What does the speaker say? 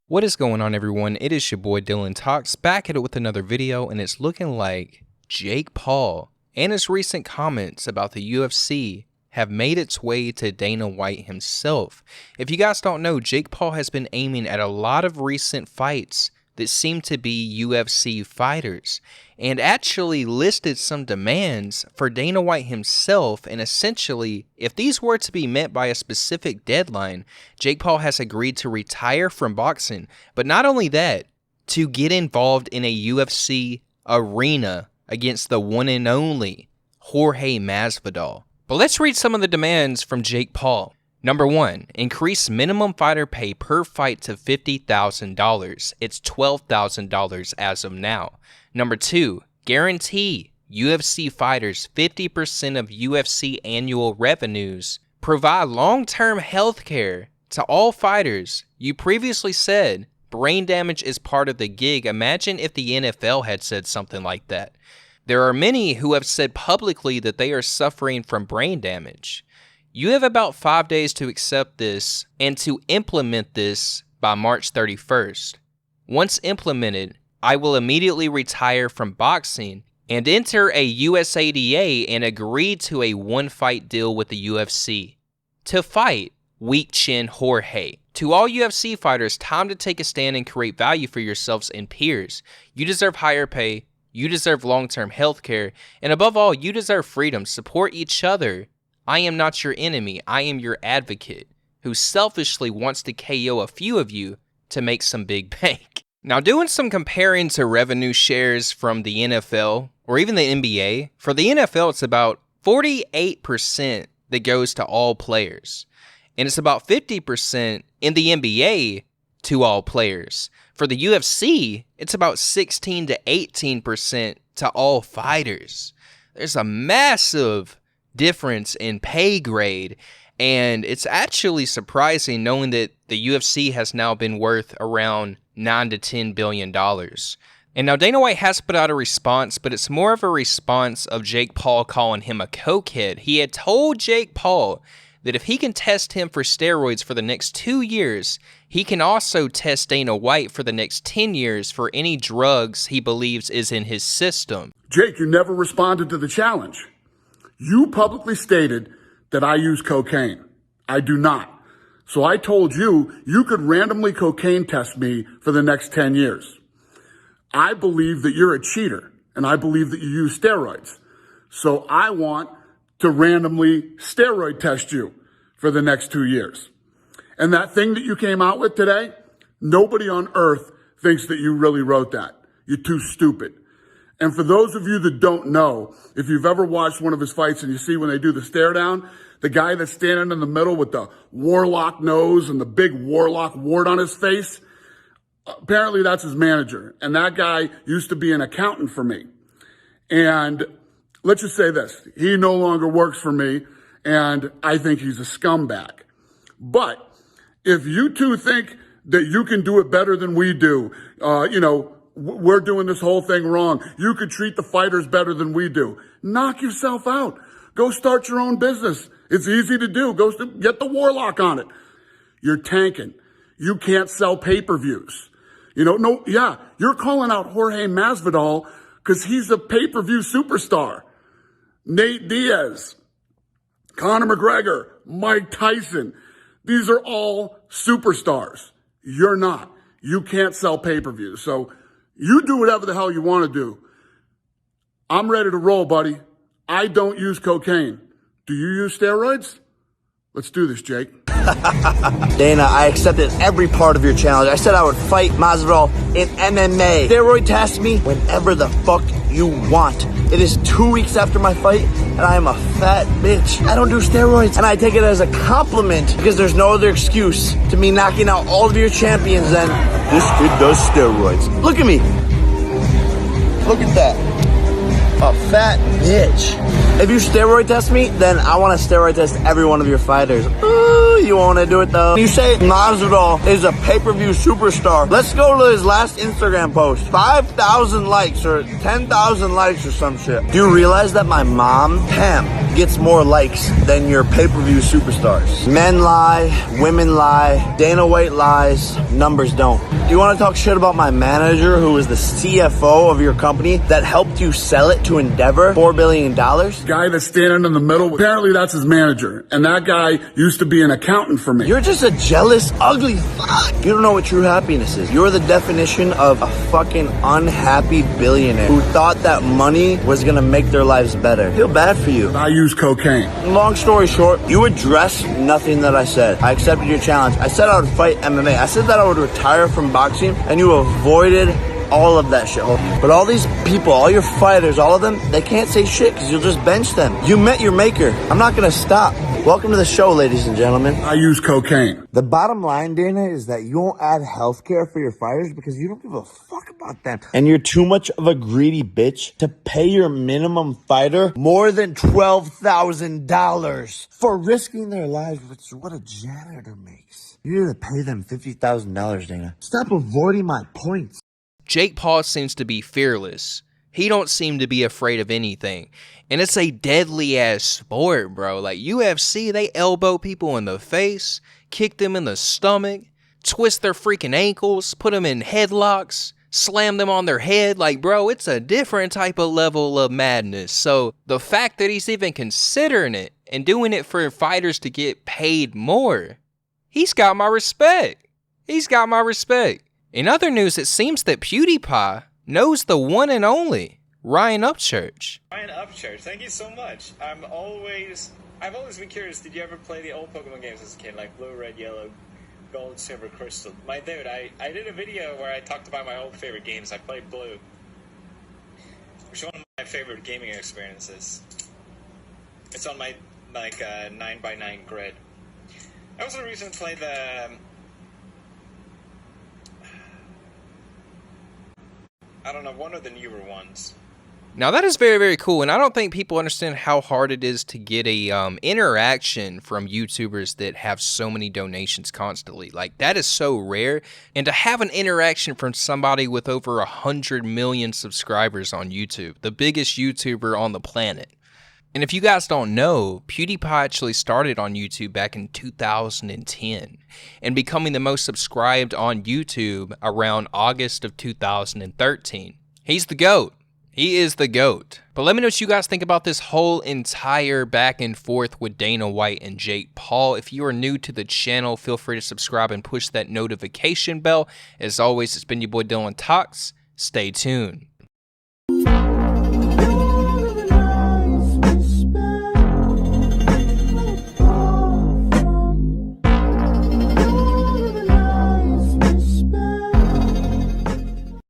What is going on, everyone? It is your boy Dylan Talkz back at it with another video, and it's looking like Jake Paul and his recent comments about the UFC have made its way to Dana White himself. If you guys don't know, Jake Paul has been aiming at a lot of recent fights that seem to be UFC fighters, and actually listed some demands for Dana White himself. And essentially, if these were to be met by a specific deadline, Jake Paul has agreed to retire from boxing, but not only that, to get involved in a UFC arena against the one and only Jorge Masvidal. But let's read some of the demands from Jake Paul. Number 1, increase minimum fighter pay per fight to $50,000. It's $12,000 as of now. Number 2, guarantee UFC fighters 50% of UFC annual revenues. Provide long-term health care to all fighters. You previously said brain damage is part of the gig. Imagine if the NFL had said something like that. There are many who have said publicly that they are suffering from brain damage. You have about 5 days to accept this and to implement this by March 31st. Once implemented, I will immediately retire from boxing and enter a USADA and agree to a one-fight deal with the UFC. To fight Weak Chin Jorge. To all UFC fighters, time to take a stand and create value for yourselves and peers. You deserve higher pay, you deserve long-term health care, and above all, you deserve freedom. Support each other. I am not your enemy, I am your advocate, who selfishly wants to KO a few of you to make some big bank. Now, doing some comparing to revenue shares from the NFL, or even the NBA, for the NFL it's about 48% that goes to all players, and it's about 50% in the NBA to all players. For the UFC, it's about 16 to 18% to all fighters. There's a massive difference in pay grade, and it's actually surprising knowing that the UFC has now been worth around $9 to $10 billion. And now Dana White has put out a response, but it's more of a response of Jake Paul calling him a cokehead. He had told Jake Paul that if he can test him for steroids for the next 2 years, he can also test Dana White for the next 10 years for any drugs he believes is in his system. Jake, you never responded to the challenge. You publicly stated that I use cocaine. I do not. So I told you, you could randomly cocaine test me for the next 10 years. I believe that you're a cheater, and I believe that you use steroids. So I want to randomly steroid test you for the next 2 years. And that thing that you came out with today, nobody on earth thinks that you really wrote that. You're too stupid. And for those of you that don't know, if you've ever watched one of his fights and you see when they do the stare down, the guy that's standing in the middle with the warlock nose and the big warlock wart on his face, apparently that's his manager. And that guy used to be an accountant for me. And let's just say this, he no longer works for me, and I think he's a scumbag. But if you two think that you can do it better than we do, we're doing this whole thing wrong, you could treat the fighters better than we do, knock yourself out. Go start your own business. It's easy to do. Go get the warlock on it. You're tanking. You can't sell pay-per-views. You're calling out Jorge Masvidal because he's a pay-per-view superstar. Nate Diaz, Conor McGregor, Mike Tyson. These are all superstars. You're not. You can't sell pay-per-views. So you do whatever the hell you want to do. I'm ready to roll, buddy. I don't use cocaine. Do you use steroids? Let's do this, Jake. Dana, I accepted every part of your challenge. I said I would fight Masvidal in MMA. Steroid test me whenever the fuck you want. It is 2 weeks after my fight, and I am a fat bitch. I don't do steroids, and I take it as a compliment because there's no other excuse to me knocking out all of your champions than this kid does steroids. Look at me. Look at that. A fat bitch. If you steroid test me, then I want to steroid test every one of your fighters. Ooh, you want to do it though. You say Masvidal is a pay-per-view superstar. Let's go to his last Instagram post. 5,000 likes or 10,000 likes or some shit. Do you realize that my mom, Pam, gets more likes than your pay-per-view superstars? Men lie, women lie, Dana White lies, numbers don't. Do you want to talk shit about my manager who is the CFO of your company that helped you sell it to Endeavor? $4 billion? Guy that's standing in the middle, apparently that's his manager. And that guy used to be an accountant for me. You're just a jealous, ugly fuck. You don't know what true happiness is. You're the definition of a fucking unhappy billionaire who thought that money was gonna make their lives better. I feel bad for you. I use cocaine. Long story short, you addressed nothing that I said. I accepted your challenge. I said I would fight MMA. I said that I would retire from boxing, and you avoided all of that shit. But all these people, all your fighters, all of them, they can't say shit because you'll just bench them. You met your maker. I'm not gonna stop. Welcome to the show, ladies and gentlemen. I use cocaine. The bottom line, Dana, is that you won't add healthcare for your fighters because you don't give a fuck about them. And you're too much of a greedy bitch to pay your minimum fighter more than $12,000 for risking their lives, which is what a janitor makes. You need to pay them $50,000, Dana. Stop avoiding my points. Jake Paul seems to be fearless. He don't seem to be afraid of anything. And it's a deadly ass sport, bro. Like UFC, they elbow people in the face, kick them in the stomach, twist their freaking ankles, put them in headlocks, slam them on their head. Like, bro, it's a different type of level of madness. So the fact that he's even considering it and doing it for fighters to get paid more, he's got my respect. He's got my respect. In other news, it seems that Pewdiepie knows the one and only Ryan Upchurch. Ryan Upchurch, thank you so much. I've always been curious, did you ever play the old Pokemon games as a kid, like Blue, Red, Yellow, Gold, Silver, Crystal? My dude, I did a video where I talked about my old favorite games. I played Blue, which is one of my favorite gaming experiences. It's on my, 9x9 grid. I also recently played the... I don't know, one of the newer ones. Now that is very, very cool, and I don't think people understand how hard it is to get a interaction from YouTubers that have so many donations constantly. Like, that is so rare, and to have an interaction from somebody with over 100 million subscribers on YouTube, the biggest YouTuber on the planet. And if you guys don't know, PewDiePie actually started on YouTube back in 2010 and becoming the most subscribed on YouTube around August of 2013. He's the GOAT. He is the GOAT. But let me know what you guys think about this whole entire back and forth with Dana White and Jake Paul. If you are new to the channel, feel free to subscribe and push that notification bell. As always, it's been your boy Dylan Talkz. Stay tuned.